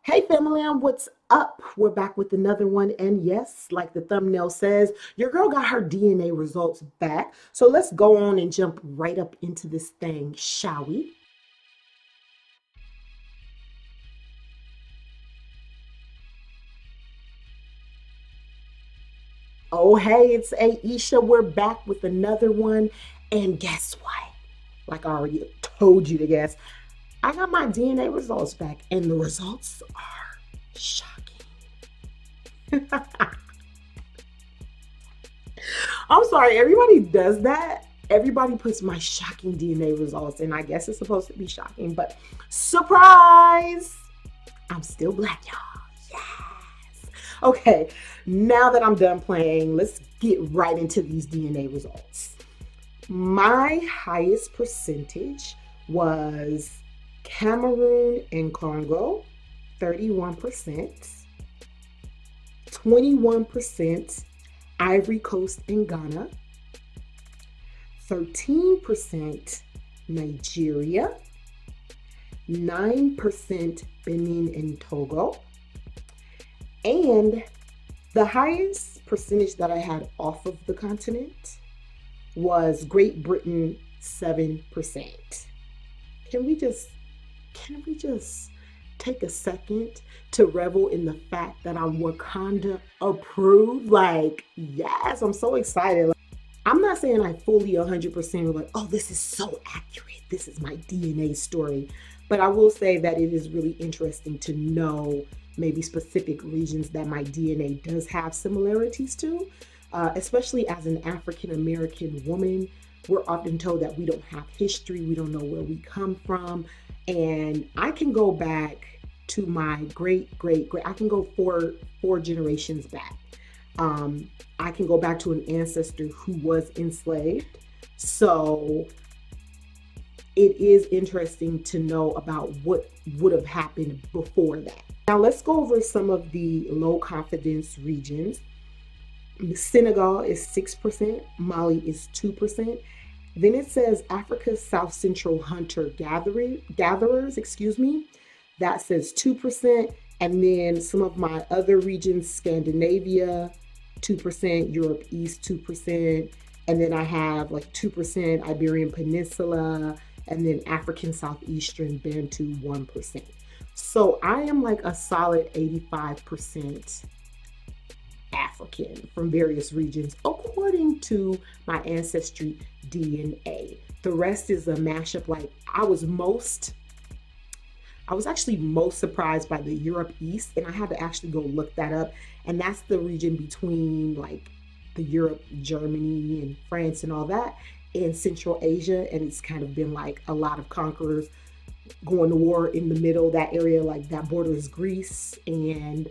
Hey family, what's up? We're back with another one. And yes, like the thumbnail says, your girl got her DNA results back. So let's go on and jump right up into this thing, shall we? Oh, hey, it's Aisha. We're back with another one. And guess what? Like I already told you to guess, I got my DNA results back, and the results are shocking. I'm sorry, everybody does that. Everybody puts my shocking DNA results, and I guess it's supposed to be shocking, but surprise! I'm still black, y'all. Yes. Okay, now that I'm done playing, let's get right into these DNA results. My highest percentage was Cameroon and Congo, 31%, 21% Ivory Coast and Ghana, 13% Nigeria, 9% Benin and Togo, and the highest percentage that I had off of the continent was Great Britain, 7%. Can we just can we just take a second to revel in the fact that I'm Wakanda approved? Like, yes, I'm so excited. I'm not saying I fully 100% like, oh, this is so accurate. This is my DNA story. But I will say that it is really interesting to know maybe specific regions that my DNA does have similarities to, especially as an African American woman. We're often told that we don't have history, we don't know where we come from. And I can go back to my great, I can go four generations back. I can go back to an ancestor who was enslaved. So it is interesting to know about what would have happened before that. Now let's go over some of the low confidence regions. Senegal is 6%, Mali is 2%. Then it says Africa's South Central gatherers, that says 2%. And then some of my other regions, Scandinavia, 2%, Europe East, 2%. And then I have like 2% Iberian Peninsula, and then African Southeastern Bantu, 1%. So I am like a solid 85% African from various regions, according to my Ancestry DNA. The rest is a mashup. Like I was actually most surprised by the Europe East, and I had to actually go look that up. And that's the region between like the Europe, Germany, and France, and all that, in Central Asia. And it's kind of been like a lot of conquerors going to war in the middle. That area, like that, borders Greece and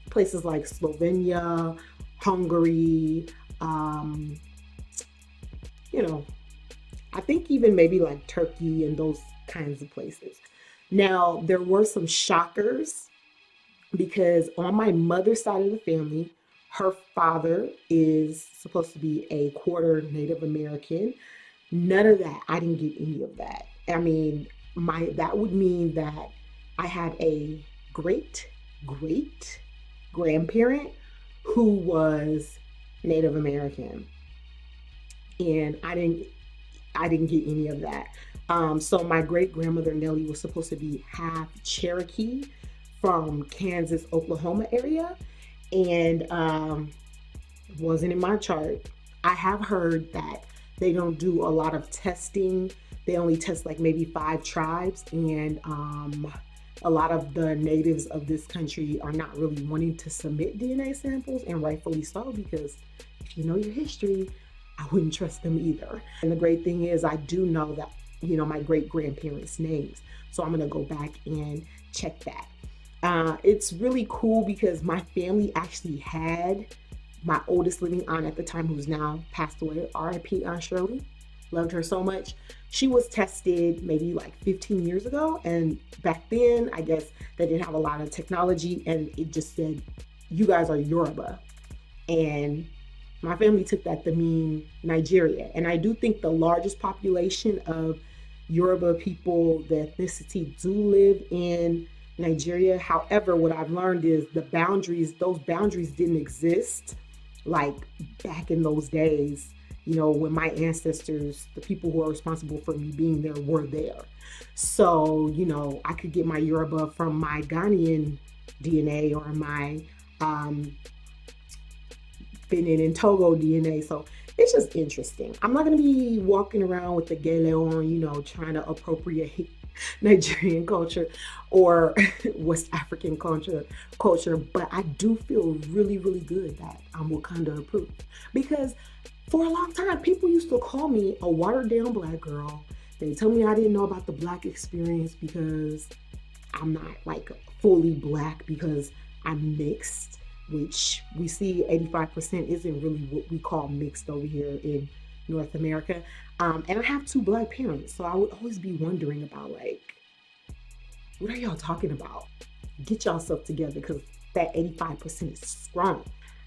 places like Slovenia, Hungary, um, you know, I think even maybe like Turkey and those kinds of places. Now, there were some shockers because on my mother's side of the family, her father is supposed to be a quarter Native American. None of that. I didn't get any of that. I mean, my that would mean that I had a great great grandparent who was Native American, and I didn't get any of that. So my great grandmother Nellie was supposed to be half Cherokee from Kansas, Oklahoma area, and wasn't in my chart. I have heard that they don't do a lot of testing. They only test like maybe 5 tribes, and a lot of the natives of this country are not really wanting to submit DNA samples, and rightfully so, because if you know your history, I wouldn't trust them either. And the great thing is, I do know that, my great grandparents' names. So I'm going to go back and check that. It's really cool because my family actually had my oldest living aunt at the time, who's now passed away, RIP Aunt Shirley. Loved her so much. She was tested maybe like 15 years ago. And back then, I guess they didn't have a lot of technology. And it just said, you guys are Yoruba. And my family took that to mean Nigeria. And I do think the largest population of Yoruba people, the ethnicity, do live in Nigeria. However, what I've learned is those boundaries didn't exist like back in those days, when my ancestors, the people who are responsible for me being there, were there. So, I could get my Yoruba from my Ghanaian DNA or my um, Benin and Togo DNA. So it's just interesting. I'm not going to be walking around with the gele on, trying to appropriate Nigerian culture or West African culture, but I do feel really, really good that I'm Wakanda approved, because for a long time people used to call me a watered down black girl. They tell me I didn't know about the black experience because I'm not like fully black, because I'm mixed, which we see 85% isn't really what we call mixed over here in North America. And I have two black parents, so I would always be wondering about, like, what are y'all talking about? Get yourself together, because that 85% is strong.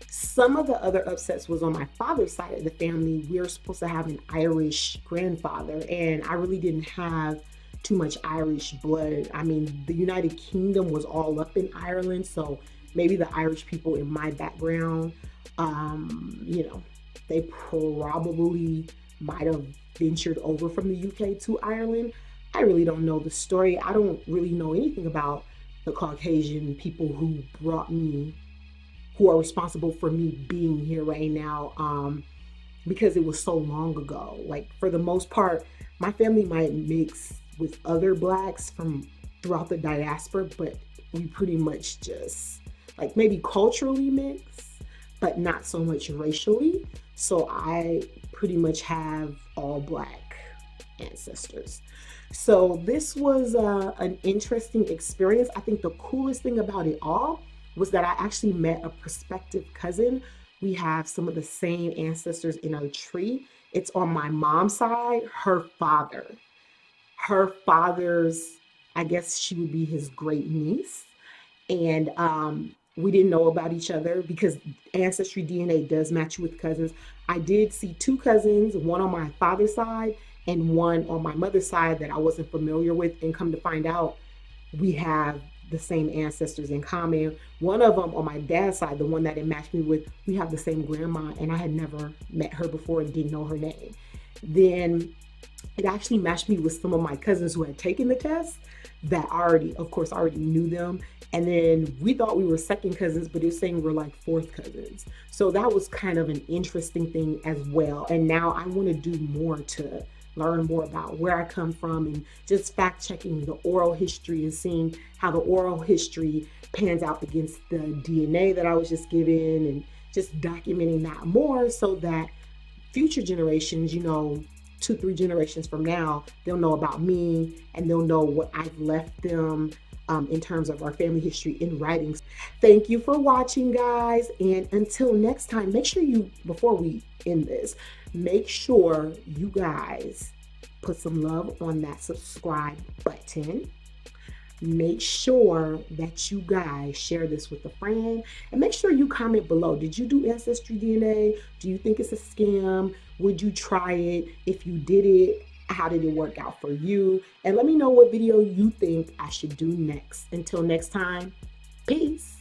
Some of the other upsets was on my father's side of the family. We were supposed to have an Irish grandfather, and I really didn't have too much Irish blood. I mean, the United Kingdom was all up in Ireland, so maybe the Irish people in my background, they probably might have ventured over from the UK to Ireland. I really don't know the story. I don't really know anything about the Caucasian people who are responsible for me being here right now, because it was so long ago. Like, for the most part, my family might mix with other blacks from throughout the diaspora, but we pretty much just, like, maybe culturally mix, but not so much racially. So I pretty much have all black ancestors. So this was an interesting experience. I think the coolest thing about it all was that I actually met a prospective cousin. We have some of the same ancestors in our tree. It's on my mom's side, her father. Her father's, I guess she would be his great niece. And we didn't know about each other because Ancestry DNA does match you with cousins. I did see two cousins, one on my father's side and one on my mother's side, that I wasn't familiar with. And come to find out, we have the same ancestors in common. One of them on my dad's side, the one that it matched me with, we have the same grandma, and I had never met her before and didn't know her name. Then it actually matched me with some of my cousins who had taken the test that already knew them. And then we thought we were second cousins, but it was saying we're like fourth cousins. So that was kind of an interesting thing as well. And now I want to do more to learn more about where I come from, and just fact checking the oral history and seeing how the oral history pans out against the DNA that I was just given, and just documenting that more so that future generations, 2-3 generations from now, they'll know about me and they'll know what I've left them in terms of our family history in writings. Thank you for watching, guys. And until next time, before we end this, make sure you guys put some love on that subscribe button. Make sure that you guys share this with a friend, and make sure you comment below. Did you do Ancestry DNA? Do you think it's a scam? Would you try it? If you did it, how did it work out for you? And let me know what video you think I should do next. Until next time, peace.